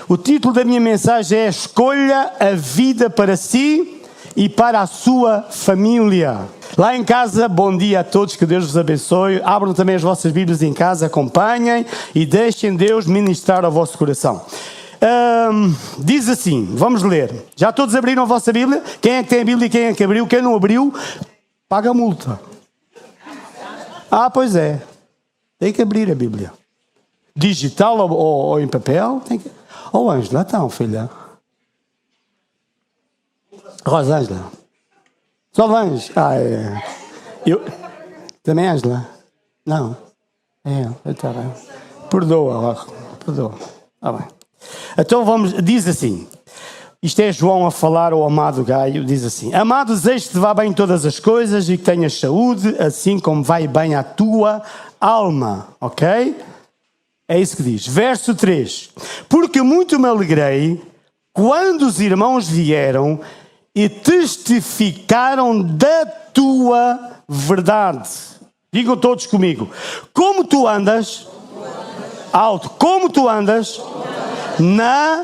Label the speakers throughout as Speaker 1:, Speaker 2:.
Speaker 1: O título da minha mensagem é Escolha a vida para si e para a sua família. Lá em casa, bom dia a todos, que Deus vos abençoe. Abram também as vossas Bíblias em casa, acompanhem e deixem Deus ministrar ao vosso coração. Diz assim, vamos ler. Já todos abriram a vossa Bíblia? Quem é que tem a Bíblia e quem é que abriu? Quem não abriu, paga a multa. Pois é. Tem que abrir a Bíblia. Digital ou em papel? Tem que... Ângela, então, filha. Rosângela. Só Ângela. É. Eu... Também Ângela? Não. Está bem. Perdoa. Está bem. Então diz assim. Isto é João a falar ao amado Gaio, diz assim: Amado, desejo que te vá bem em todas as coisas e que tenhas saúde, assim como vai bem a tua alma. Ok? É isso que diz. Verso 3. Porque muito me alegrei quando os irmãos vieram e testificaram da tua verdade. Digam todos comigo. Como tu andas? Alto. Como tu andas? Na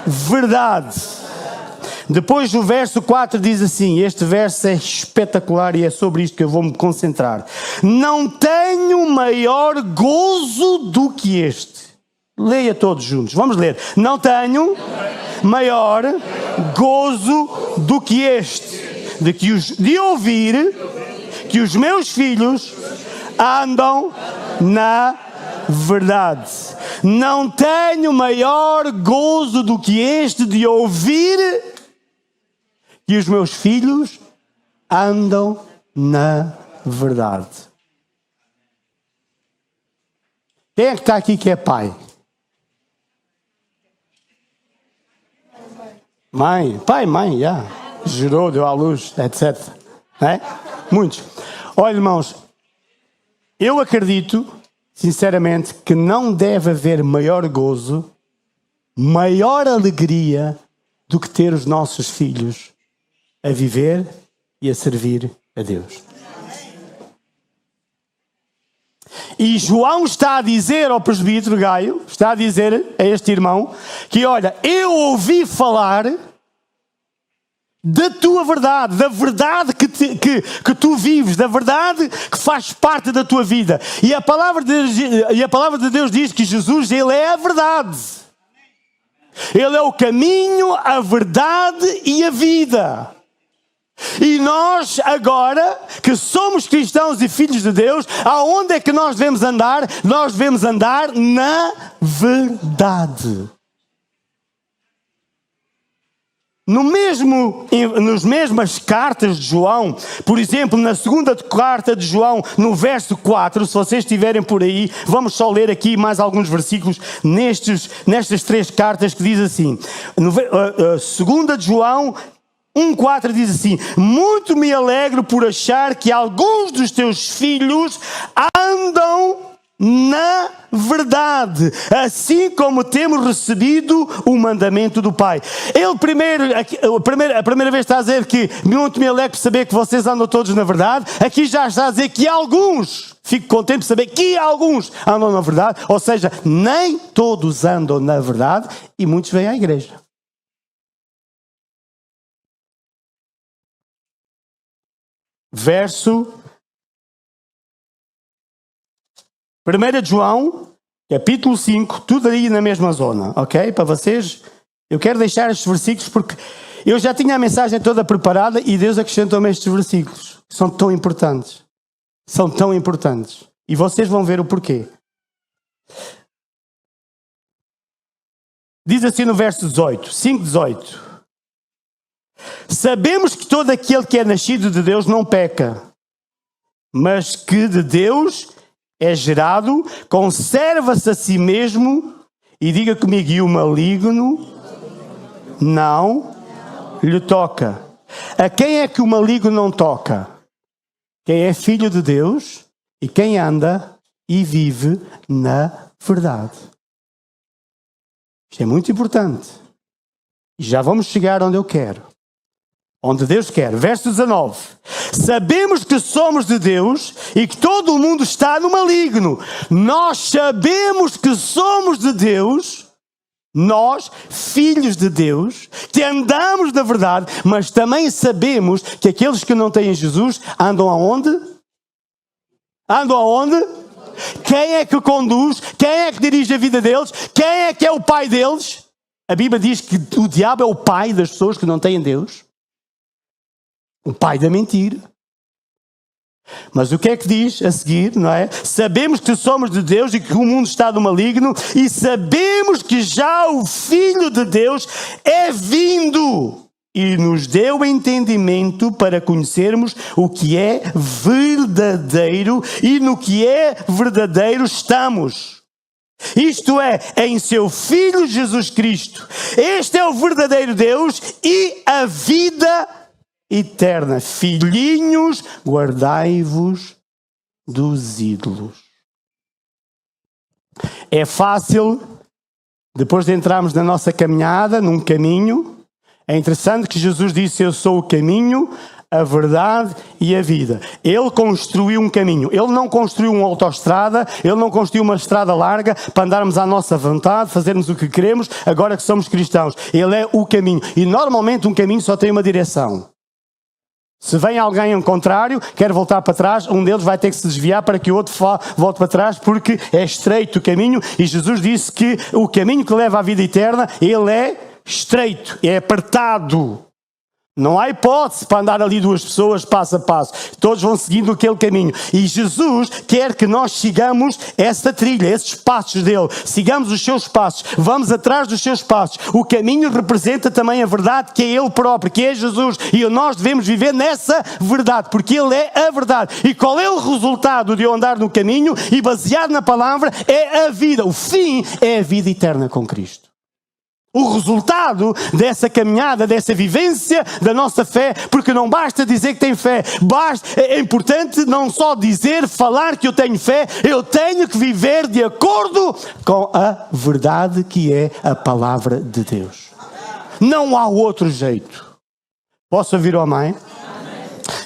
Speaker 1: verdade. Depois do verso 4 diz assim, este verso é espetacular e é sobre isto que eu vou me concentrar. Não tenho maior gozo do que este. Leia todos juntos, vamos ler. Não tenho maior gozo do que este, de ouvir que os meus filhos andam na verdade. Não tenho maior gozo do que este de ouvir que os meus filhos andam na verdade. Quem é que está aqui que é pai? Mãe, já. Gerou, deu à luz, etc. É? Muitos. Olha, irmãos, eu acredito, sinceramente, que não deve haver maior gozo, maior alegria do que ter os nossos filhos a viver e a servir a Deus. E João está a dizer ao presbítero Gaio, está a dizer a este irmão, que olha, eu ouvi falar da tua verdade, da verdade que tu vives, da verdade que faz parte da tua vida. E a palavra de Deus diz que Jesus, Ele é a verdade. Ele é o caminho, a verdade e a vida. E nós agora, que somos cristãos e filhos de Deus, aonde é que nós devemos andar? Nós devemos andar na verdade. Nas mesmas cartas de João, por exemplo, na segunda carta de João, no verso 4, se vocês estiverem por aí, vamos só ler aqui mais alguns versículos nestas três cartas que diz assim, segunda de João 1,4 diz assim: muito me alegro por achar que alguns dos teus filhos andam na verdade, assim como temos recebido o mandamento do Pai. A primeira vez está a dizer que muito me alegro por saber que vocês andam todos na verdade. Aqui já está a dizer que alguns, fico contente por saber que alguns andam na verdade, ou seja, nem todos andam na verdade e muitos vêm à igreja. Verso 1 de João, capítulo 5, tudo aí na mesma zona, ok? Para vocês, eu quero deixar estes versículos porque eu já tinha a mensagem toda preparada e Deus acrescentou-me estes versículos. São tão importantes. E vocês vão ver o porquê. Diz assim no verso 18, 5:18. Sabemos que todo aquele que é nascido de Deus não peca, mas que de Deus é gerado, conserva-se a si mesmo, e diga comigo, e o maligno não lhe toca. A quem é que o maligno não toca? Quem é filho de Deus e quem anda e vive na verdade. Isto é muito importante. E já vamos chegar onde eu quero. Onde Deus quer. Verso 19. Sabemos que somos de Deus e que todo o mundo está no maligno. Nós sabemos que somos de Deus. Nós, filhos de Deus, que andamos na verdade, mas também sabemos que aqueles que não têm Jesus andam aonde? Andam aonde? Quem é que conduz? Quem é que dirige a vida deles? Quem é que é o pai deles? A Bíblia diz que o diabo é o pai das pessoas que não têm Deus. O pai da mentira. Mas o que é que diz a seguir, não é? Sabemos que somos de Deus e que o mundo está do maligno, e sabemos que já o Filho de Deus é vindo e nos deu entendimento para conhecermos o que é verdadeiro, e no que é verdadeiro estamos. Isto é, em seu Filho Jesus Cristo. Este é o verdadeiro Deus e a vida eterna. Filhinhos, guardai-vos dos ídolos. É fácil, depois de entrarmos na nossa caminhada, num caminho, é interessante que Jesus disse: eu sou o caminho, a verdade e a vida. Ele construiu um caminho. Ele não construiu uma autoestrada, ele não construiu uma estrada larga para andarmos à nossa vontade, fazermos o que queremos, agora que somos cristãos. Ele é o caminho. E normalmente um caminho só tem uma direção. Se vem alguém ao contrário, quer voltar para trás, um deles vai ter que se desviar para que o outro volte para trás, porque é estreito o caminho, e Jesus disse que o caminho que leva à vida eterna, ele é estreito, é apertado. Não há hipótese para andar ali duas pessoas passo a passo. Todos vão seguindo aquele caminho. E Jesus quer que nós sigamos essa trilha, esses passos dele. Sigamos os seus passos. Vamos atrás dos seus passos. O caminho representa também a verdade, que é ele próprio, que é Jesus. E nós devemos viver nessa verdade, porque ele é a verdade. E qual é o resultado de eu andar no caminho? E baseado na palavra, é a vida. O fim é a vida eterna com Cristo. O resultado dessa caminhada, dessa vivência da nossa fé, porque não basta dizer que tem fé, é importante não só dizer, falar que eu tenho fé, eu tenho que viver de acordo com a verdade que é a palavra de Deus. Não há outro jeito. Posso ouvir o amém?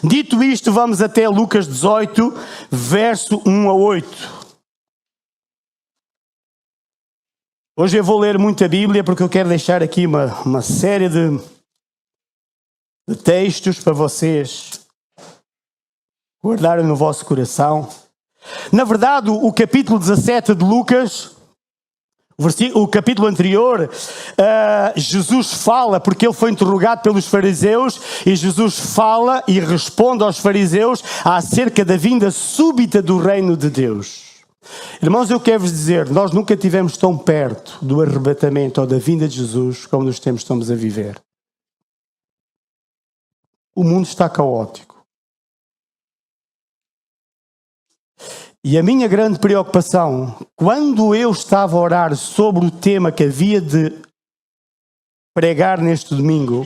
Speaker 1: Dito isto, vamos até Lucas 18, verso 1 a 8. Hoje eu vou ler muito a Bíblia porque eu quero deixar aqui uma série de textos para vocês guardarem no vosso coração. Na verdade, o capítulo 17 de Lucas, o capítulo anterior, Jesus fala, porque ele foi interrogado pelos fariseus, e Jesus fala e responde aos fariseus acerca da vinda súbita do reino de Deus. Irmãos, eu quero-vos dizer, nós nunca estivemos tão perto do arrebatamento ou da vinda de Jesus como nos tempos estamos a viver. O mundo está caótico. E a minha grande preocupação, quando eu estava a orar sobre o tema que havia de pregar neste domingo,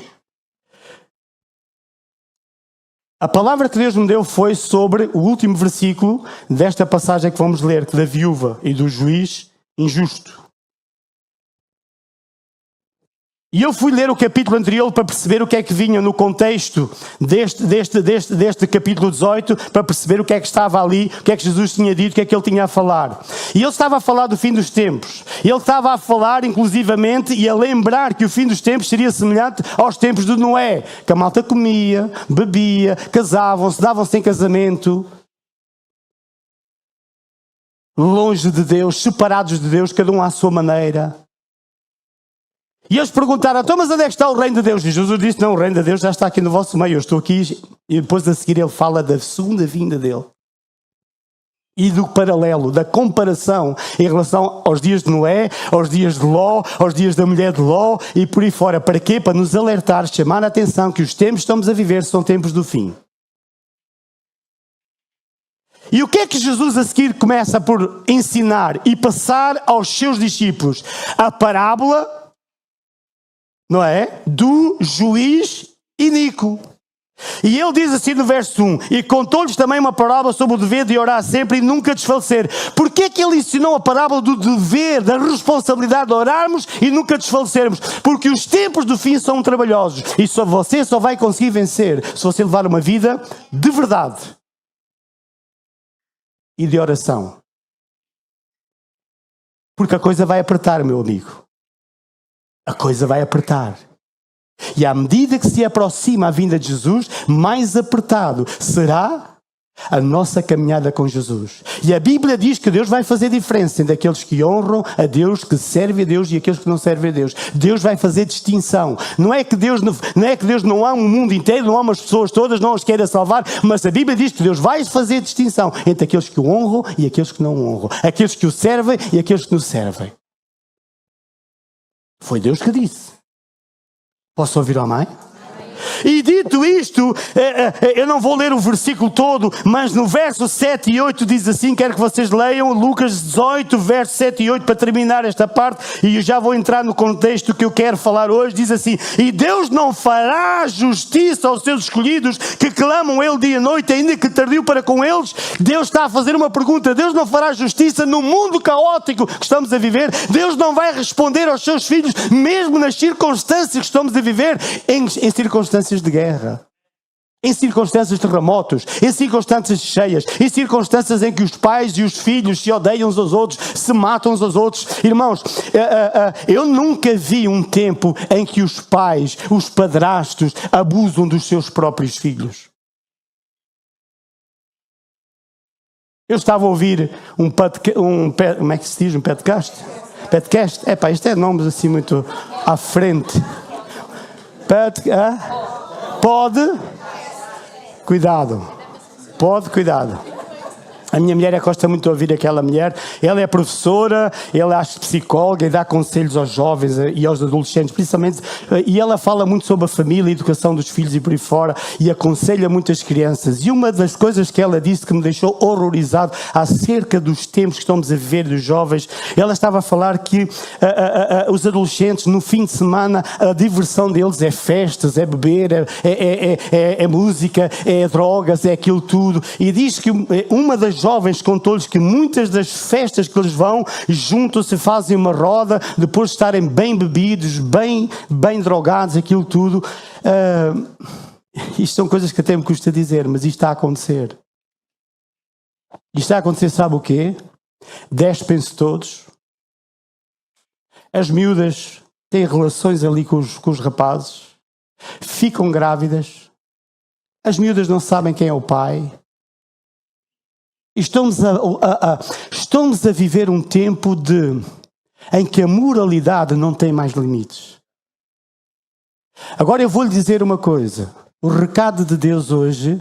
Speaker 1: a palavra que Deus me deu foi sobre o último versículo desta passagem que vamos ler, da viúva e do juiz injusto. E eu fui ler o capítulo anterior para perceber o que é que vinha no contexto deste capítulo 18, para perceber o que é que estava ali, o que é que Jesus tinha dito, o que é que ele tinha a falar. E ele estava a falar do fim dos tempos. Ele estava a falar, inclusivamente, e a lembrar que o fim dos tempos seria semelhante aos tempos de Noé, que a malta comia, bebia, casavam-se, davam-se em casamento, longe de Deus, separados de Deus, cada um à sua maneira. E eles perguntaram: então, mas onde é que está o reino de Deus? E Jesus disse: não, o reino de Deus já está aqui no vosso meio, eu estou aqui. E depois a seguir ele fala da segunda vinda dele. E do paralelo, da comparação em relação aos dias de Noé, aos dias de Ló, aos dias da mulher de Ló e por aí fora. Para quê? Para nos alertar, chamar a atenção que os tempos que estamos a viver são tempos do fim. E o que é que Jesus a seguir começa por ensinar e passar aos seus discípulos? A parábola, não é? Do juiz iníquo. E ele diz assim no verso 1: e contou-lhes também uma parábola sobre o dever de orar sempre e nunca desfalecer. Porquê é que ele ensinou a parábola do dever, da responsabilidade de orarmos e nunca desfalecermos? Porque os tempos do fim são trabalhosos e só você só vai conseguir vencer se você levar uma vida de verdade e de oração. Porque a coisa vai apertar, meu amigo. a coisa vai apertar. E à medida que se aproxima a vinda de Jesus, mais apertado será a nossa caminhada com Jesus. E a Bíblia diz que Deus vai fazer diferença entre aqueles que honram a Deus, que servem a Deus, e aqueles que não servem a Deus. Deus vai fazer distinção. Não é que Deus não ama o mundo inteiro, não ama as pessoas todas, não as queira salvar, mas a Bíblia diz que Deus vai fazer distinção entre aqueles que o honram e aqueles que não o honram. Aqueles que o servem e aqueles que não o servem. Foi Deus que disse. Posso ouvir a mãe? E dito isto, eu não vou ler o versículo todo, mas no verso 7 e 8 diz assim, quero que vocês leiam Lucas 18, verso 7 e 8 para terminar esta parte, e eu já vou entrar no contexto que eu quero falar hoje. Diz assim: e Deus não fará justiça aos seus escolhidos que clamam Ele dia e noite, ainda que tardio para com eles. Deus está a fazer uma pergunta. Deus não fará justiça no mundo caótico que estamos a viver. Deus não vai responder aos seus filhos, mesmo nas circunstâncias que estamos a viver, em circunstâncias de guerra, em circunstâncias de terremotos, em circunstâncias cheias, em circunstâncias em que os pais e os filhos se odeiam uns aos outros, se matam uns aos outros. Irmãos, eu nunca vi um tempo em que os pais, os padrastos, abusam dos seus próprios filhos. Eu estava a ouvir como é que se diz? Um podcast? Podcast? Isto é nomes assim muito à frente. Pode, cuidado. A minha mulher gosta muito de ouvir aquela mulher. Ela é professora, ela é psicóloga e dá conselhos aos jovens e aos adolescentes, principalmente. E ela fala muito sobre a família, a educação dos filhos e por aí fora, e aconselha muitas crianças. E uma das coisas que ela disse que me deixou horrorizado acerca dos tempos que estamos a viver dos jovens, ela estava a falar que os adolescentes, no fim de semana, a diversão deles é festas, é beber, é música, é drogas, é aquilo tudo. E diz que uma das jovens contou-lhes que muitas das festas que eles vão, juntam-se, fazem uma roda, depois de estarem bem bebidos, bem drogados, aquilo tudo. Isto são coisas que até me custa dizer, mas isto está a acontecer. Isto está a acontecer, sabe o quê? Despem-se todos. As miúdas têm relações ali com os rapazes. Ficam grávidas. As miúdas não sabem quem é o pai. Estamos a viver um tempo em que a moralidade não tem mais limites. Agora eu vou-lhe dizer uma coisa. O recado de Deus hoje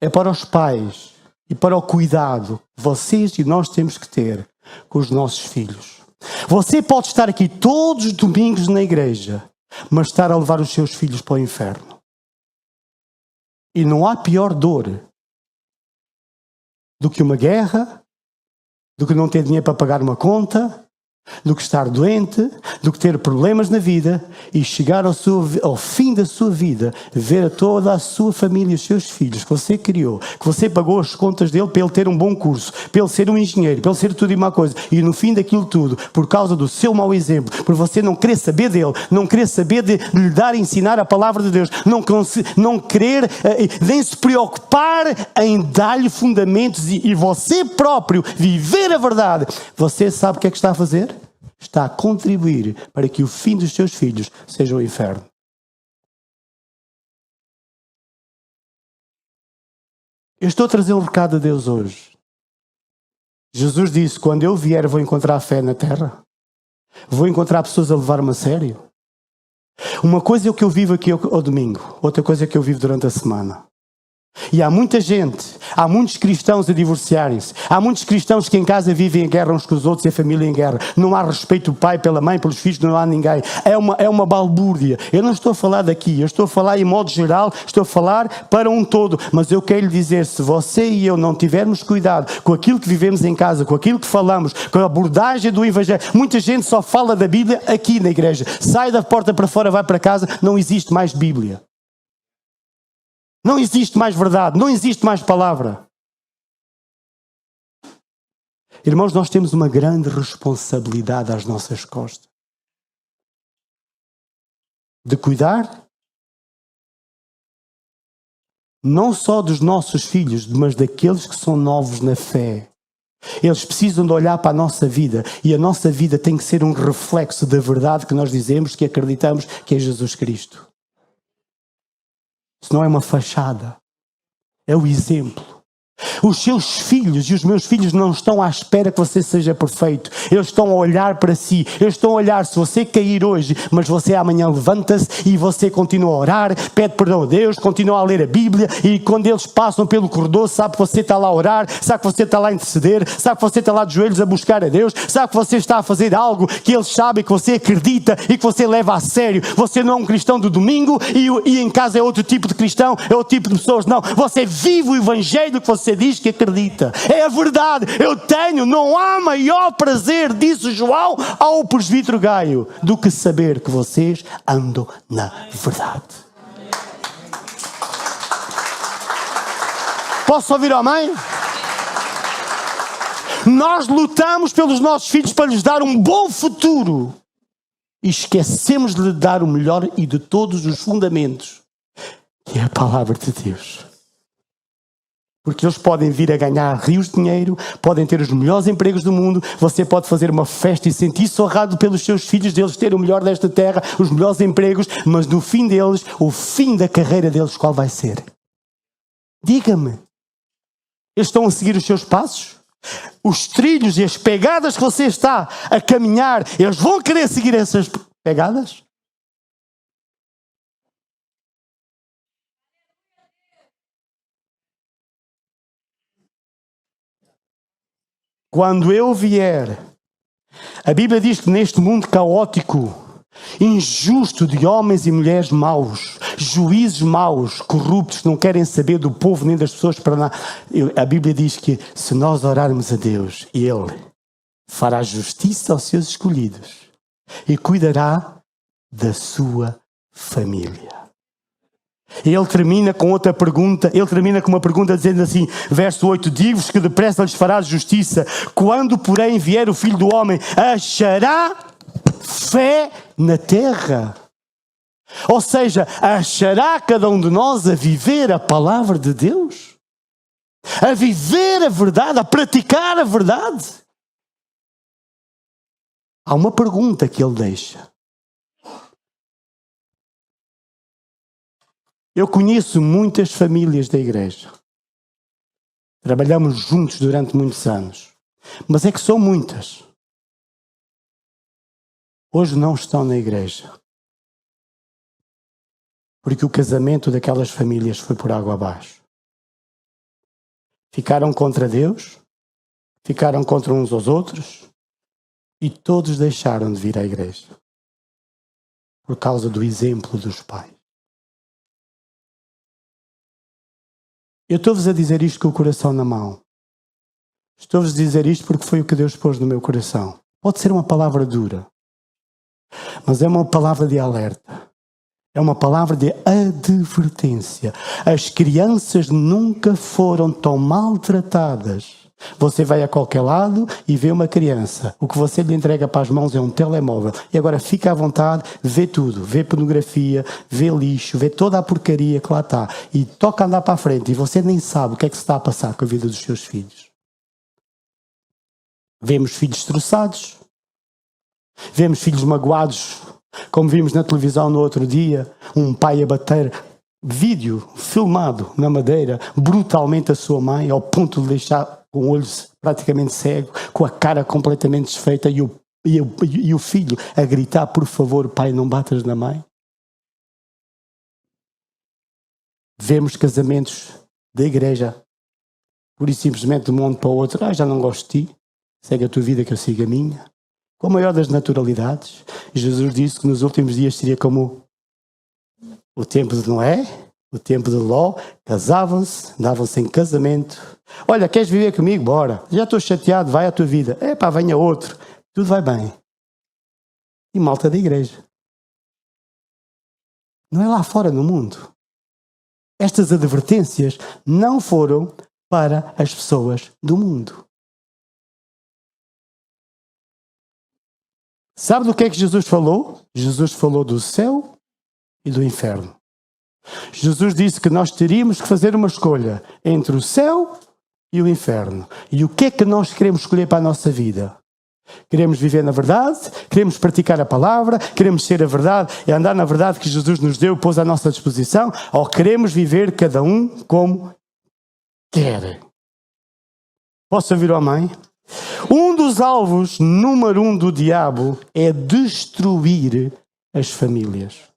Speaker 1: é para os pais e para o cuidado que vocês e nós temos que ter com os nossos filhos. Você pode estar aqui todos os domingos na igreja, mas estar a levar os seus filhos para o inferno. E não há pior dor do que uma guerra, do que não ter dinheiro para pagar uma conta, do que estar doente, do que ter problemas na vida e chegar ao fim da sua vida, ver toda a sua família e os seus filhos que você criou, que você pagou as contas dele para ele ter um bom curso, para ele ser um engenheiro, para ele ser tudo e uma coisa, e no fim daquilo tudo, por causa do seu mau exemplo, por você não querer saber dele, não querer saber de lhe dar e ensinar a palavra de Deus, não querer nem se preocupar em dar-lhe fundamentos e você próprio viver a verdade, você sabe o que é que está a fazer? Está a contribuir para que o fim dos seus filhos seja o inferno. Eu estou a trazer um recado a Deus hoje. Jesus disse, quando eu vier vou encontrar fé na terra. Vou encontrar pessoas a levar-me a sério. Uma coisa é o que eu vivo aqui ao domingo. Outra coisa é o que eu vivo durante a semana. E há muita gente, há muitos cristãos a divorciarem-se, há muitos cristãos que em casa vivem em guerra uns com os outros e a família em guerra. Não há respeito do pai pela mãe, pelos filhos, não há ninguém. É uma balbúrdia. Eu não estou a falar daqui, eu estou a falar em modo geral, estou a falar para um todo. Mas eu quero lhe dizer, se você e eu não tivermos cuidado com aquilo que vivemos em casa, com aquilo que falamos, com a abordagem do Evangelho, muita gente só fala da Bíblia aqui na igreja. Sai da porta para fora, vai para casa, não existe mais Bíblia. Não existe mais verdade, não existe mais palavra. Irmãos, nós temos uma grande responsabilidade às nossas costas. De cuidar, não só dos nossos filhos, mas daqueles que são novos na fé. Eles precisam de olhar para a nossa vida. E a nossa vida tem que ser um reflexo da verdade que nós dizemos, que acreditamos que é Jesus Cristo. Isso não é uma fachada. É o exemplo. Os seus filhos e os meus filhos não estão à espera que você seja perfeito. Eles estão a olhar para si. Eles estão a olhar, se você cair hoje, mas você amanhã levanta-se e você continua a orar, pede perdão a Deus, continua a ler a Bíblia, e quando eles passam pelo corredor, sabe que você está lá a orar, sabe que você está lá a interceder, sabe que você está lá de joelhos a buscar a Deus, sabe que você está a fazer algo que eles sabem que você acredita e que você leva a sério. Você não é um cristão do domingo e em casa é outro tipo de cristão, é outro tipo de pessoas. Não, você vive o Evangelho que você diz que acredita. É a verdade. Não há maior prazer, disse João ao presbítero Gaio, do que saber que vocês andam na verdade. Posso ouvir amém? Nós lutamos pelos nossos filhos para lhes dar um bom futuro e esquecemos de lhe dar o melhor e de todos os fundamentos, que é a palavra de Deus. Porque eles podem vir a ganhar rios de dinheiro, podem ter os melhores empregos do mundo, você pode fazer uma festa e sentir-se honrado pelos seus filhos, deles terem o melhor desta terra, os melhores empregos, mas no fim deles, o fim da carreira deles, qual vai ser? Diga-me. Eles estão a seguir os seus passos? Os trilhos e as pegadas que você está a caminhar, eles vão querer seguir essas pegadas? Quando eu vier, a Bíblia diz que neste mundo caótico, injusto, de homens e mulheres maus, juízes maus, corruptos, que não querem saber do povo nem das pessoas para nada, a Bíblia diz que se nós orarmos a Deus, Ele fará justiça aos seus escolhidos e cuidará da sua família. Ele termina com outra pergunta, ele termina com uma pergunta dizendo assim, verso 8, digo-vos que depressa lhes fará justiça, quando porém vier o Filho do Homem, achará fé na terra? Ou seja, achará cada um de nós a viver a palavra de Deus? A viver a verdade, a praticar a verdade? Há uma pergunta que ele deixa. Eu conheço muitas famílias da igreja. Trabalhamos juntos durante muitos anos. Mas é que são muitas. Hoje não estão na igreja. Porque o casamento daquelas famílias foi por água abaixo. Ficaram contra Deus, ficaram contra uns aos outros e todos deixaram de vir à igreja. Por causa do exemplo dos pais. Eu estou-vos a dizer isto com o coração na mão. Estou-vos a dizer isto porque foi o que Deus pôs no meu coração. Pode ser uma palavra dura, mas é uma palavra de alerta. É uma palavra de advertência. As crianças nunca foram tão maltratadas. Você vai a qualquer lado e vê uma criança. O que você lhe entrega para as mãos é um telemóvel. E agora fica à vontade, vê tudo. Vê pornografia, vê lixo, vê toda a porcaria que lá está. E toca andar para a frente. E você nem sabe o que é que se está a passar com a vida dos seus filhos. Vemos filhos destroçados. Vemos filhos magoados. Como vimos na televisão no outro dia. Um pai a bater... Vídeo filmado na Madeira, brutalmente a sua mãe, ao ponto de deixar com o olho praticamente cego, com a cara completamente desfeita e o filho a gritar, por favor, pai, não batas na mãe. Vemos casamentos da igreja, por isso simplesmente de um mundo para o outro, já não gosto de ti, segue a tua vida que eu sigo a minha. Com a maior das naturalidades, Jesus disse que nos últimos dias seria como o tempo de Noé, o tempo de Ló, casavam-se, davam-se em casamento. Olha, queres viver comigo? Bora. Já estou chateado, vai à tua vida. Epá, venha outro. Tudo vai bem. E malta da igreja. Não é lá fora no mundo. Estas advertências não foram para as pessoas do mundo. Sabe do que é que Jesus falou? Jesus falou do céu e do inferno. Jesus disse que nós teríamos que fazer uma escolha entre o céu e o inferno. E o que é que nós queremos escolher para a nossa vida? Queremos viver na verdade, queremos praticar a palavra, queremos ser a verdade e andar na verdade que Jesus nos deu, pôs à nossa disposição, ou queremos viver cada um como quer? Posso ouvir o amém? Um dos alvos número 1 do diabo é destruir as famílias.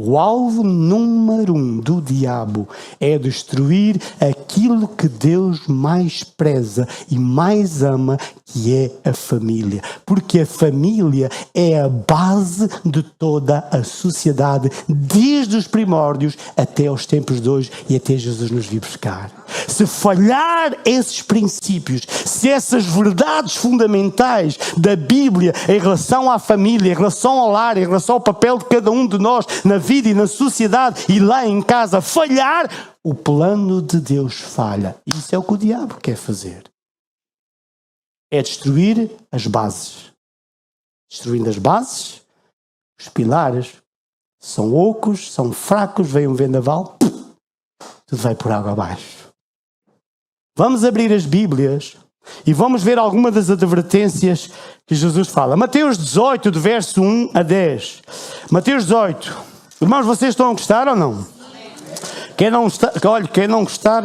Speaker 1: O alvo número 1 do diabo é destruir aquilo que Deus mais preza e mais ama, que é a família. Porque a família é a base de toda a sociedade, desde os primórdios até aos tempos de hoje e até Jesus nos vir buscar. Se falhar esses princípios, se essas verdades fundamentais da Bíblia em relação à família, em relação ao lar, em relação ao papel de cada um de nós na vida e na sociedade e lá em casa falhar, o plano de Deus falha. Isso é o que o diabo quer fazer. É destruir as bases. Destruindo as bases, os pilares são ocos, são fracos, vem um vendaval, tudo vai por água abaixo. Vamos abrir as Bíblias e vamos ver algumas das advertências que Jesus fala. Mateus 18, do verso 1 a 10. Mateus 18. Irmãos, vocês estão a gostar ou não? Quem não gostar, olha, quem não gostar,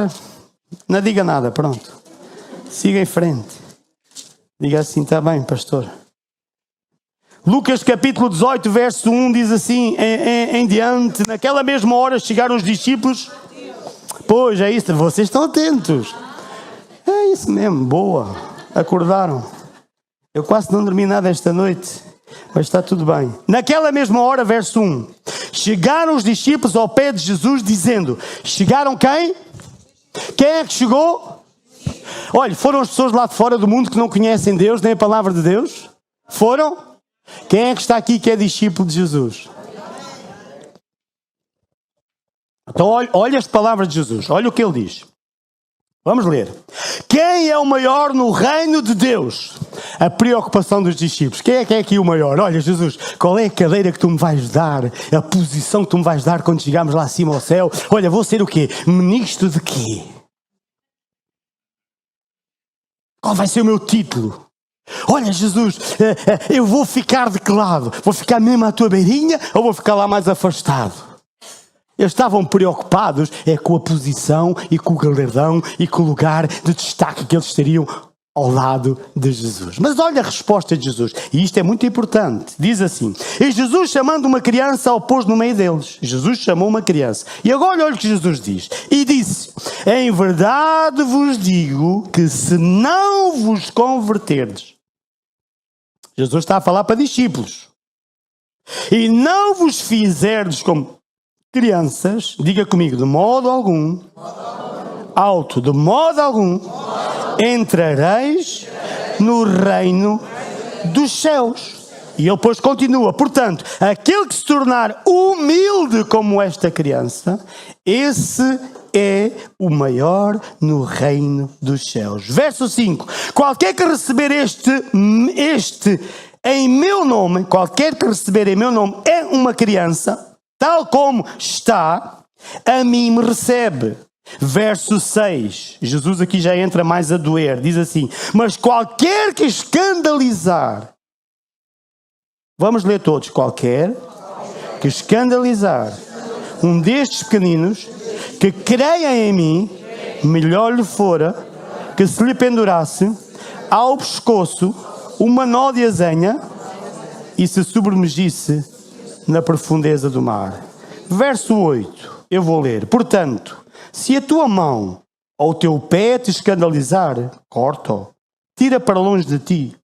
Speaker 1: não diga nada, pronto. Siga em frente. Diga assim, está bem, pastor. Lucas capítulo 18, verso 1 diz assim, em diante, naquela mesma hora chegaram os discípulos. Pois, é isso, vocês estão atentos. É isso mesmo, boa. Acordaram. Eu quase não dormi nada esta noite, mas está tudo bem. Naquela mesma hora, verso 1. Chegaram os discípulos ao pé de Jesus dizendo, chegaram quem? Quem é que chegou? Olha, foram as pessoas lá de fora do mundo que não conhecem Deus, nem a palavra de Deus? Foram? Quem é que está aqui que é discípulo de Jesus? Então olha esta palavra de Jesus, olha o que ele diz. Vamos ler. Quem é o maior no reino de Deus? A preocupação dos discípulos. Quem é aqui o maior? Olha, Jesus, qual é a cadeira que tu me vais dar? A posição que tu me vais dar quando chegarmos lá acima ao céu? Olha, vou ser o quê? Ministro de quê? Qual vai ser o meu título? Olha, Jesus, eu vou ficar de que lado? Vou ficar mesmo à tua beirinha ou vou ficar lá mais afastado? Eles estavam preocupados com a posição e com o galardão e com o lugar de destaque que eles estariam ao lado de Jesus. Mas olha a resposta de Jesus, e isto é muito importante. Diz assim, e Jesus chamando uma criança o pôs no meio deles. Jesus chamou uma criança. E agora olha o que Jesus diz. E disse, em verdade vos digo que se não vos converterdes, Jesus está a falar para discípulos, e não vos fizerdes como crianças, diga comigo, de modo algum, alto, de modo algum, entrareis no reino dos céus. E ele depois continua, portanto, aquele que se tornar humilde como esta criança, esse é o maior no reino dos céus. Verso 5, qualquer que receber este em meu nome, qualquer que receber em meu nome é uma criança, tal como está, a mim me recebe. Verso 6. Jesus aqui já entra mais a doer. Diz assim, mas qualquer que escandalizar. Vamos ler todos. Qualquer que escandalizar um destes pequeninos que creiam em mim, melhor lhe fora que se lhe pendurasse ao pescoço uma nó de azenha e se submergisse na profundeza do mar. Verso 8, eu vou ler. Portanto, se a tua mão ou o teu pé te escandalizar, corta-o, tira para longe de ti.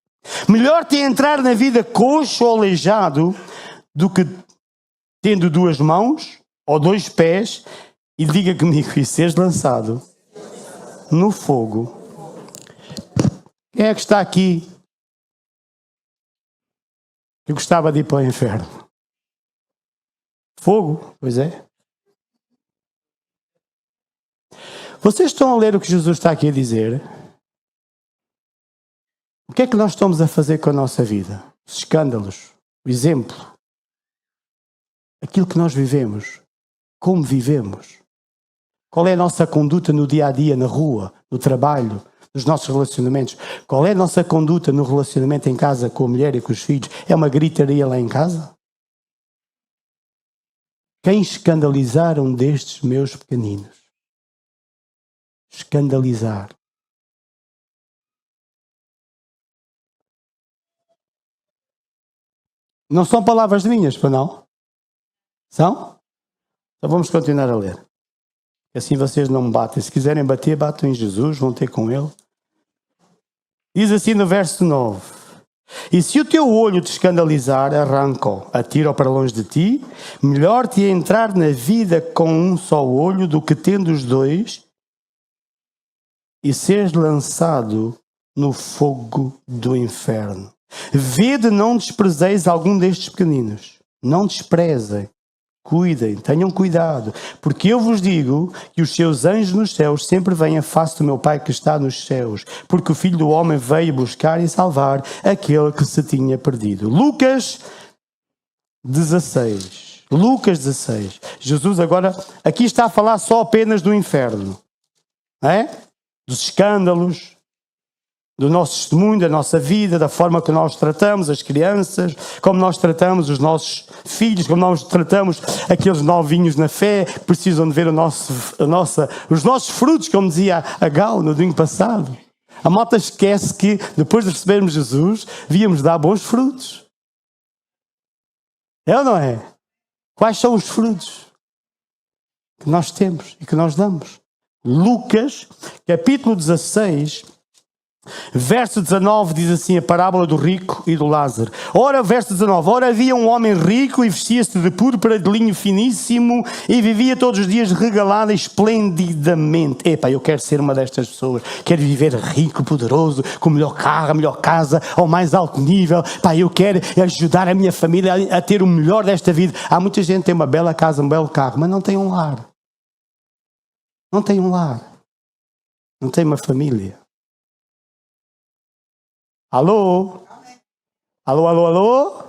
Speaker 1: Melhor te entrar na vida coxo ou aleijado do que tendo duas mãos ou dois pés e diga comigo, e seres lançado no fogo. Quem é que está aqui que gostava de ir para o inferno? Fogo, pois é. Vocês estão a ler o que Jesus está aqui a dizer? O que é que nós estamos a fazer com a nossa vida? Os escândalos, o exemplo, aquilo que nós vivemos, como vivemos. Qual é a nossa conduta no dia a dia, na rua, no trabalho, nos nossos relacionamentos? Qual é a nossa conduta no relacionamento em casa com a mulher e com os filhos? É uma gritaria lá em casa? Quem escandalizar um destes meus pequeninos? Escandalizar. Não são palavras minhas, para não? São? Então vamos continuar a ler. Assim vocês não me batem. Se quiserem bater, batam em Jesus, vão ter com ele. Diz assim no verso 9: e se o teu olho te escandalizar, arranca-o, atira-o para longe de ti. Melhor te é entrar na vida com um só olho do que tendo os dois e seres lançado no fogo do inferno. Vede, não desprezeis algum destes pequeninos. Não desprezem. Cuidem, tenham cuidado, porque eu vos digo que os seus anjos nos céus sempre vêm à face do meu Pai que está nos céus, porque o Filho do Homem veio buscar e salvar aquele que se tinha perdido. Lucas 16. Lucas 16. Jesus agora, aqui está a falar só apenas do inferno, não é? Dos escândalos, do nosso testemunho, da nossa vida, da forma que nós tratamos as crianças, como nós tratamos os nossos filhos, como nós tratamos aqueles novinhos na fé que precisam de ver os nossos frutos, como dizia a Gal no domingo passado. A malta esquece que depois de recebermos Jesus, devíamos dar bons frutos. É ou não é? Quais são os frutos que nós temos e que nós damos? Lucas, capítulo 16, verso 19, diz assim a parábola do rico e do Lázaro. Ora, verso 19, ora havia um homem rico e vestia-se de púrpura de linho finíssimo e vivia todos os dias regalado esplendidamente. Epá, eu quero ser uma destas pessoas. Quero viver rico, poderoso, com o melhor carro, a melhor casa, ao mais alto nível. Pá, eu quero ajudar a minha família a ter o melhor desta vida. Há muita gente que tem uma bela casa, um belo carro, mas não tem um lar. Não tem um lar. Não tem uma família. Alô? Alô, alô, alô?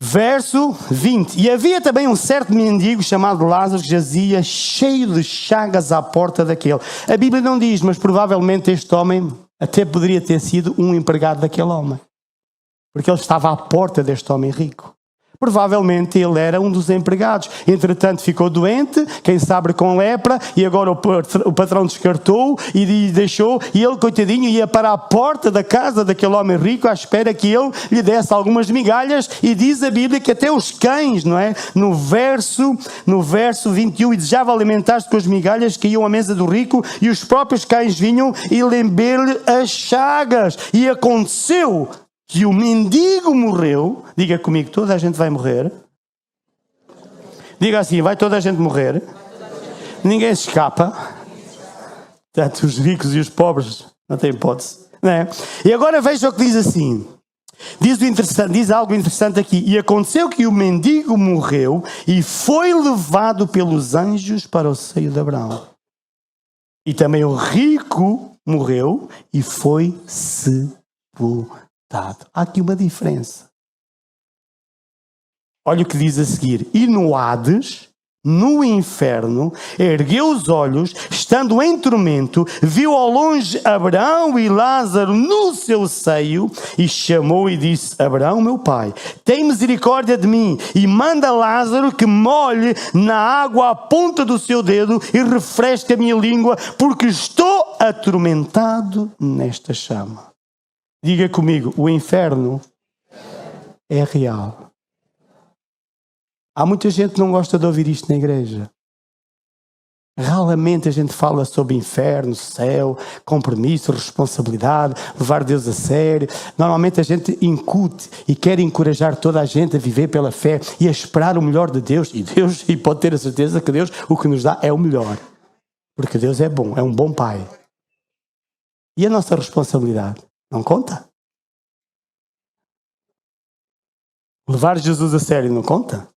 Speaker 1: Verso 20. E havia também um certo mendigo chamado Lázaro que jazia cheio de chagas à porta daquele. A Bíblia não diz, mas provavelmente este homem até poderia ter sido um empregado daquele homem. Porque ele estava à porta deste homem rico. Provavelmente ele era um dos empregados. Entretanto ficou doente, quem sabe com lepra, e agora o patrão descartou e deixou, e ele, coitadinho, ia para a porta da casa daquele homem rico à espera que ele lhe desse algumas migalhas, e diz a Bíblia que até os cães, não é? No verso 21, e desejava alimentar-se com as migalhas que iam à mesa do rico, e os próprios cães vinham e lamber-lhe as chagas. E aconteceu que o mendigo morreu. Diga comigo, toda a gente vai morrer. Diga assim, vai toda a gente morrer. Ninguém se escapa. Tanto os ricos e os pobres não têm hipótese, não é? E agora veja o que diz assim. Diz algo interessante aqui. E aconteceu que o mendigo morreu e foi levado pelos anjos para o seio de Abraão. E também o rico morreu e foi sepultado. Há aqui uma diferença. Olha o que diz a seguir. E no Hades, no inferno, ergueu os olhos, estando em tormento, viu ao longe Abraão e Lázaro no seu seio, e chamou e disse: Abraão, meu pai, tem misericórdia de mim, e manda Lázaro que molhe na água a ponta do seu dedo e refresque a minha língua, porque estou atormentado nesta chama. Diga comigo, o inferno é real. Há muita gente que não gosta de ouvir isto na igreja. Raramente a gente fala sobre inferno, céu, compromisso, responsabilidade, levar Deus a sério. Normalmente a gente incute e quer encorajar toda a gente a viver pela fé e a esperar o melhor de Deus. E pode ter a certeza que Deus o que nos dá é o melhor. Porque Deus é bom, é um bom Pai. E a nossa responsabilidade? Não conta? Levar Jesus a sério não conta?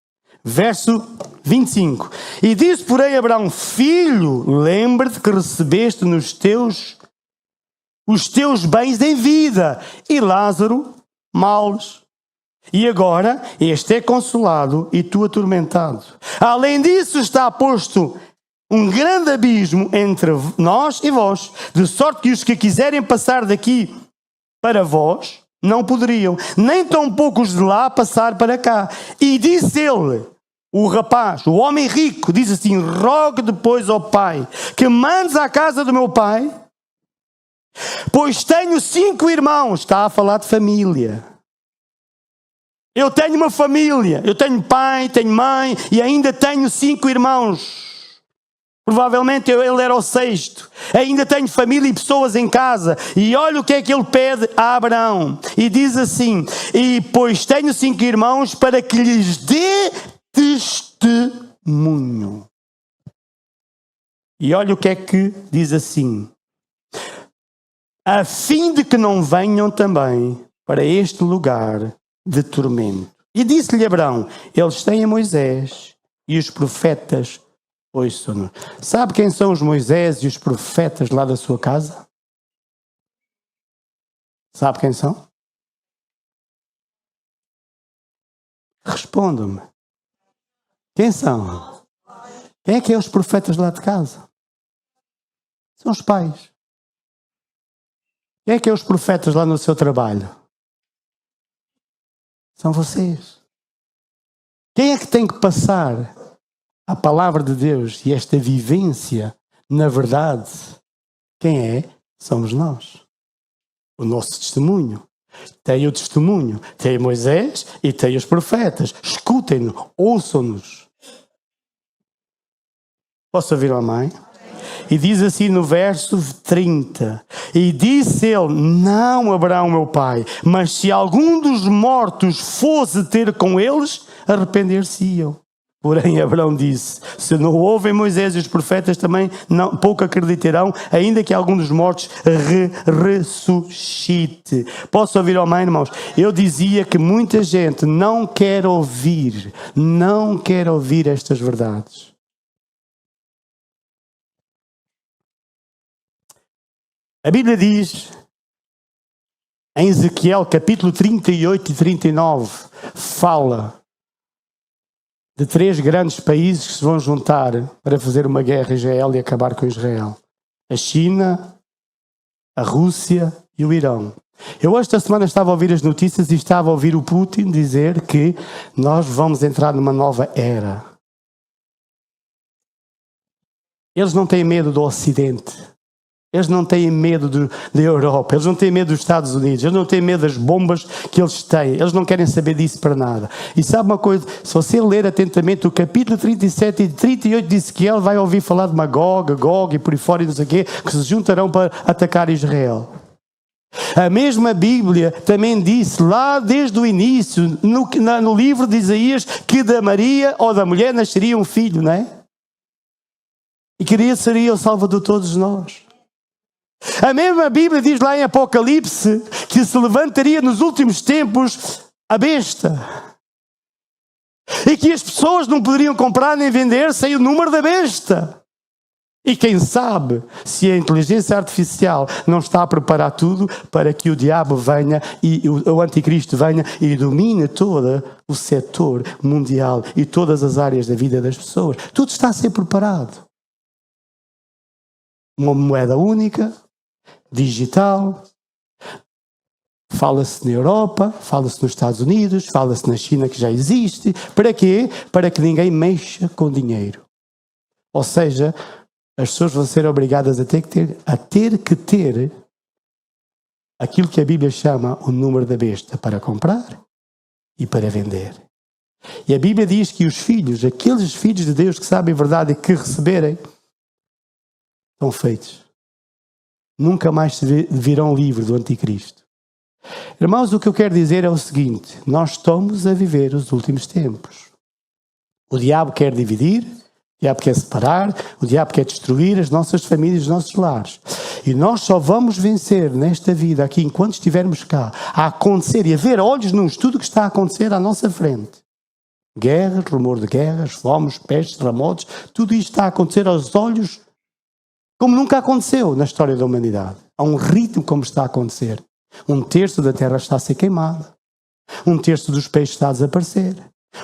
Speaker 1: Verso 25. E disse, porém, Abraão: filho, lembra-te que recebeste os teus bens em vida, e Lázaro males. E agora este é consolado e tu atormentado. Além disso está posto um grande abismo entre nós e vós, de sorte que os que quiserem passar daqui para vós, não poderiam, nem tampouco os de lá passar para cá. E disse ele, o rapaz, o homem rico, diz assim: rogue depois ao pai, que mandes à casa do meu pai, pois tenho 5 irmãos. Está a falar de família. Eu tenho uma família, eu tenho pai, tenho mãe e ainda tenho 5 irmãos. Provavelmente ele era o 6º. Ainda tenho família e pessoas em casa. E olha o que é que ele pede a Abraão. E diz assim: e pois tenho 5 irmãos para que lhes dê testemunho. E olha o que é que diz assim: a fim de que não venham também para este lugar de tormento. E disse-lhe Abraão: eles têm a Moisés e os profetas. Ouçam-nos. Sabe quem são os Moisés e os profetas lá da sua casa? Sabe quem são? Respondam-me. Quem são? Quem é que é os profetas lá de casa? São os pais. Quem é que é os profetas lá no seu trabalho? São vocês. Quem é que tem que passar a palavra de Deus e esta vivência na verdade? Quem é? Somos nós. O nosso testemunho. Tem o testemunho. Tem Moisés e tem os profetas. Escutem-nos, ouçam-nos. Posso ouvir a mãe? E diz assim no verso 30. E disse ele: não Abraão meu pai, mas se algum dos mortos fosse ter com eles, arrepender-se-iam. Porém Abraão disse: se não ouvem Moisés e os profetas, também pouco acreditarão, ainda que algum dos mortos ressuscite. Posso ouvir, mãe, irmãos? Eu dizia que muita gente não quer ouvir estas verdades. A Bíblia diz, em Ezequiel capítulo 38 e 39, fala de 3 grandes países que se vão juntar para fazer uma guerra a Israel e acabar com Israel. A China, a Rússia e o Irão. Eu esta semana estava a ouvir as notícias e estava a ouvir o Putin dizer que nós vamos entrar numa nova era. Eles não têm medo do Ocidente. Eles não têm medo da Europa, eles não têm medo dos Estados Unidos, eles não têm medo das bombas que eles têm, eles não querem saber disso para nada. E sabe uma coisa, se você ler atentamente o capítulo 37 e 38 disse que ele vai ouvir falar de Magog, Gog e por aí fora e não sei o quê, que se juntarão para atacar Israel. A mesma Bíblia também disse lá desde o início, no livro de Isaías, que da Maria ou da mulher nasceria um filho, não é? E que seria o Salvador de todos nós. A mesma Bíblia diz lá em Apocalipse que se levantaria nos últimos tempos a besta. E que as pessoas não poderiam comprar nem vender sem o número da besta. E quem sabe se a inteligência artificial não está a preparar tudo para que o diabo venha e o anticristo venha e domine todo o setor mundial e todas as áreas da vida das pessoas. Tudo está a ser preparado. Uma moeda única, digital, fala-se na Europa, fala-se nos Estados Unidos, fala-se na China, que já existe. Para quê? Para que ninguém mexa com dinheiro. Ou seja, as pessoas vão ser obrigadas a ter que ter aquilo que a Bíblia chama o número da besta para comprar e para vender. E a Bíblia diz que os filhos, aqueles filhos de Deus que sabem a verdade e que receberem, são feitos. Nunca mais se virão livre do anticristo. Irmãos, o que eu quero dizer é o seguinte: nós estamos a viver os últimos tempos. O diabo quer dividir, o diabo quer separar, o diabo quer destruir as nossas famílias, os nossos lares. E nós só vamos vencer nesta vida aqui, enquanto estivermos cá, a acontecer e a ver olhos nus tudo o que está a acontecer à nossa frente. Guerras, rumor de guerras, fomes, pestes, terremotos, tudo isto está a acontecer aos olhos como nunca aconteceu na história da humanidade. Há um ritmo como está a acontecer. 1/3 da terra está a ser queimada. 1/3 dos peixes está a desaparecer.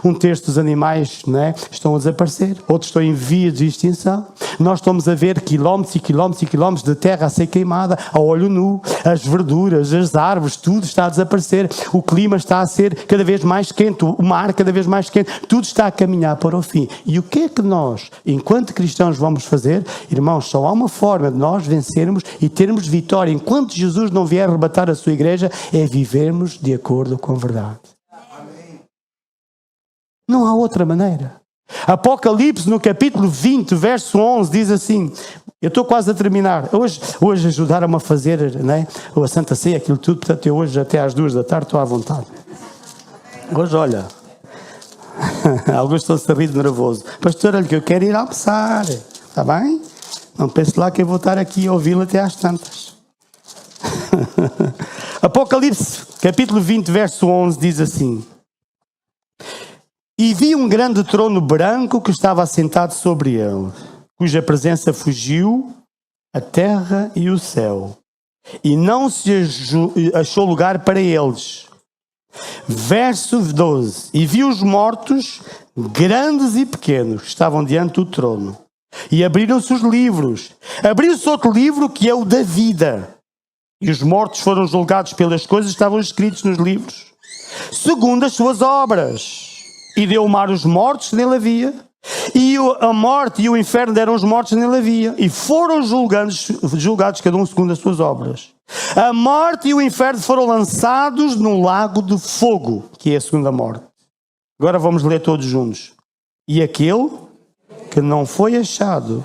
Speaker 1: Um terço dos animais, não é, estão a desaparecer, outros estão em vias de extinção. Nós estamos a ver quilómetros e quilómetros e quilómetros de terra a ser queimada, a olho nu, as verduras, as árvores, tudo está a desaparecer. O clima está a ser cada vez mais quente, o mar cada vez mais quente, tudo está a caminhar para o fim. E o que é que nós, enquanto cristãos, vamos fazer? Irmãos, só há uma forma de nós vencermos e termos vitória enquanto Jesus não vier arrebatar a sua igreja, é vivermos de acordo com a verdade. Não há outra maneira. Apocalipse, no capítulo 20, verso 11, diz assim, eu estou quase a terminar, hoje ajudaram-me a fazer, né, a Santa Ceia, aquilo tudo, portanto eu hoje até às 2 da tarde estou à vontade. Hoje, olha, alguns estão-se a rir de nervoso. Pastor, olha que eu quero ir almoçar, está bem? Não pense lá que eu vou estar aqui a ouvi-lo até às tantas. Apocalipse, capítulo 20, verso 11, diz assim, e vi um grande trono branco que estava assentado sobre ele, cuja presença fugiu a terra e o céu, e não se achou lugar para eles. Verso 12. E vi os mortos, grandes e pequenos, que estavam diante do trono, e abriram-se os livros. Abriu-se outro livro que é o da vida, e os mortos foram julgados pelas coisas que estavam escritas nos livros, segundo as suas obras. E deu o mar os mortos que nele havia, e a morte e o inferno deram os mortos que nele havia, e foram julgados cada um segundo as suas obras. A morte e o inferno foram lançados no lago de fogo, que é a segunda morte. Agora vamos ler todos juntos. E aquele que não foi achado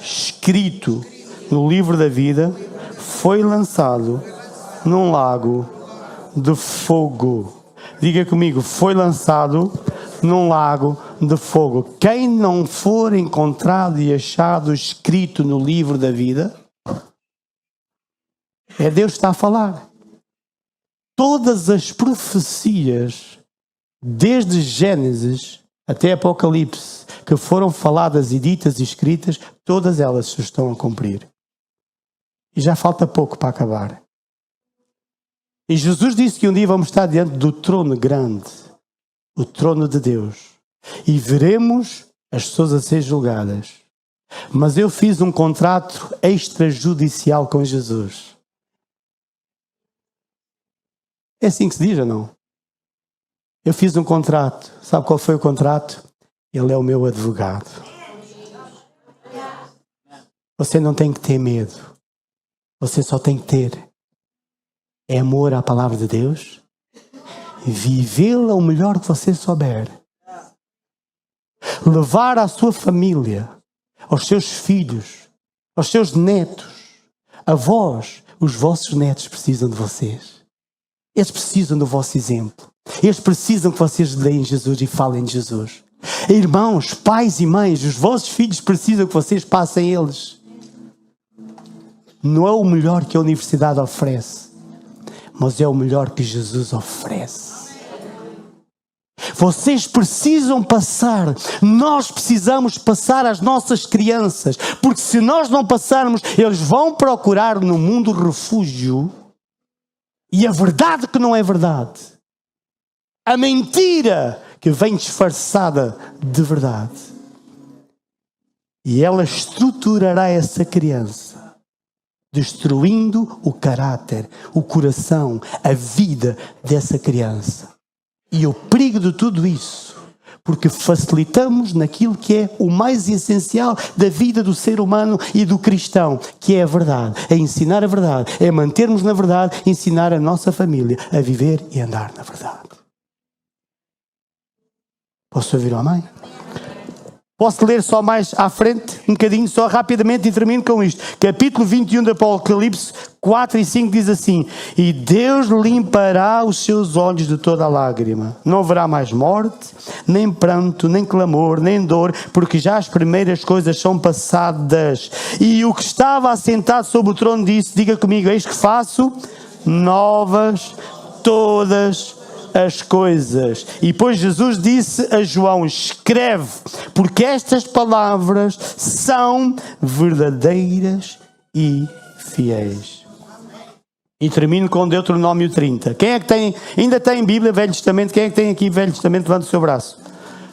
Speaker 1: escrito no livro da vida foi lançado num lago de fogo. Diga comigo, foi lançado num lago de fogo. Quem não for encontrado e achado escrito no livro da vida, é Deus que está a falar. Todas as profecias, desde Gênesis até Apocalipse, que foram faladas e ditas e escritas, todas elas se estão a cumprir. E já falta pouco para acabar. E Jesus disse que um dia vamos estar diante do trono grande, o trono de Deus, e veremos as pessoas a ser julgadas. Mas eu fiz um contrato extrajudicial com Jesus. É assim que se diz ou não? Eu fiz um contrato. Sabe qual foi o contrato? Ele é o meu advogado. Você não tem que ter medo. Você só tem que ter é amor à palavra de Deus, vivê-la o melhor que você souber, levar à sua família, aos seus filhos, aos seus netos, a vós, os vossos netos precisam de vocês. Eles precisam do vosso exemplo. Eles precisam que vocês leem Jesus e falem de Jesus. Irmãos, pais e mães, os vossos filhos precisam que vocês passem eles. Não é o melhor que a universidade oferece, mas é o melhor que Jesus oferece. Vocês precisam passar, nós precisamos passar às nossas crianças, porque se nós não passarmos, eles vão procurar no mundo refúgio, e a verdade que não é verdade, a mentira que vem disfarçada de verdade, e ela estruturará essa criança, destruindo o caráter, o coração, a vida dessa criança. E o perigo de tudo isso, porque facilitamos naquilo que é o mais essencial da vida do ser humano e do cristão, que é a verdade, é ensinar a verdade, é mantermos na verdade, ensinar a nossa família a viver e andar na verdade. Posso ouvir o amém? Posso ler só mais à frente, um bocadinho, só rapidamente, e termino com isto. Capítulo 21 do Apocalipse 4 e 5 diz assim: e Deus limpará os seus olhos de toda a lágrima. Não haverá mais morte, nem pranto, nem clamor, nem dor, porque já as primeiras coisas são passadas. E o que estava assentado sobre o trono disse, diga comigo, eis que faço novas todas as coisas. E depois Jesus disse a João, escreve, porque estas palavras são verdadeiras e fiéis. E termino com Deuteronômio 30. Quem é que tem, ainda tem Bíblia, Velho Testamento? Quem é que tem aqui Velho Testamento? Levanta o seu braço.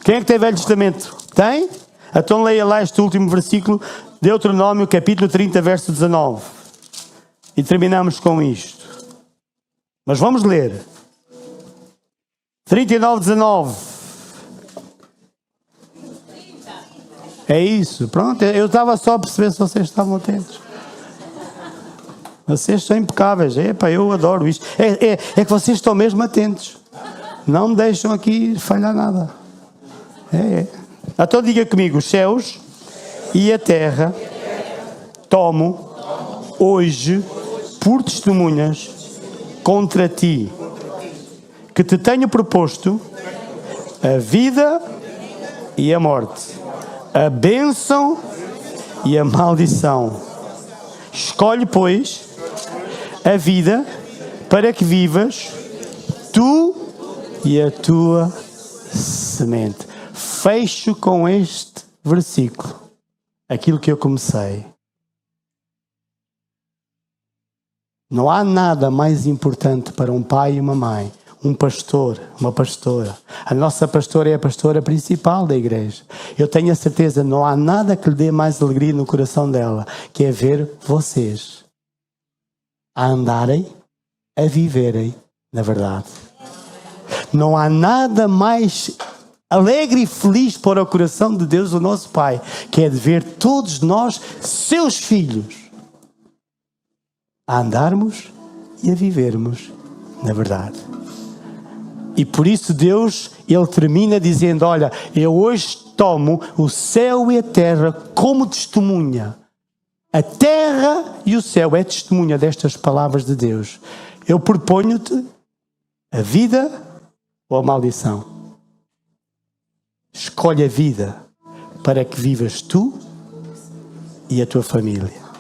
Speaker 1: Quem é que tem Velho Testamento? Tem? Então leia lá este último versículo, Deuteronômio capítulo 30, verso 19. E terminamos com isto. Mas vamos ler. 39, 19. É isso. Pronto, eu estava só a perceber se vocês estavam atentos. Vocês são impecáveis. Epá, eu adoro isto. É que vocês estão mesmo atentos. Não me deixam aqui falhar nada. Então diga comigo, os céus e a terra tomo hoje por testemunhas contra ti, que te tenho proposto a vida e a morte, a bênção e a maldição. Escolhe, pois, a vida para que vivas tu e a tua semente. Fecho com este versículo aquilo que eu comecei. Não há nada mais importante para um pai e uma mãe, um pastor, uma pastora. A nossa pastora é a pastora principal da igreja. Eu tenho a certeza, não há nada que lhe dê mais alegria no coração dela, que é ver vocês a andarem, a viverem na verdade. Não há nada mais alegre e feliz para o coração de Deus, o nosso Pai, que é de ver todos nós, seus filhos, a andarmos e a vivermos na verdade. E por isso Deus, Ele termina dizendo, olha, eu hoje tomo o céu e a terra como testemunha. A terra e o céu é testemunha destas palavras de Deus. Eu proponho-te a vida ou a maldição. Escolhe a vida para que vivas tu e a tua família.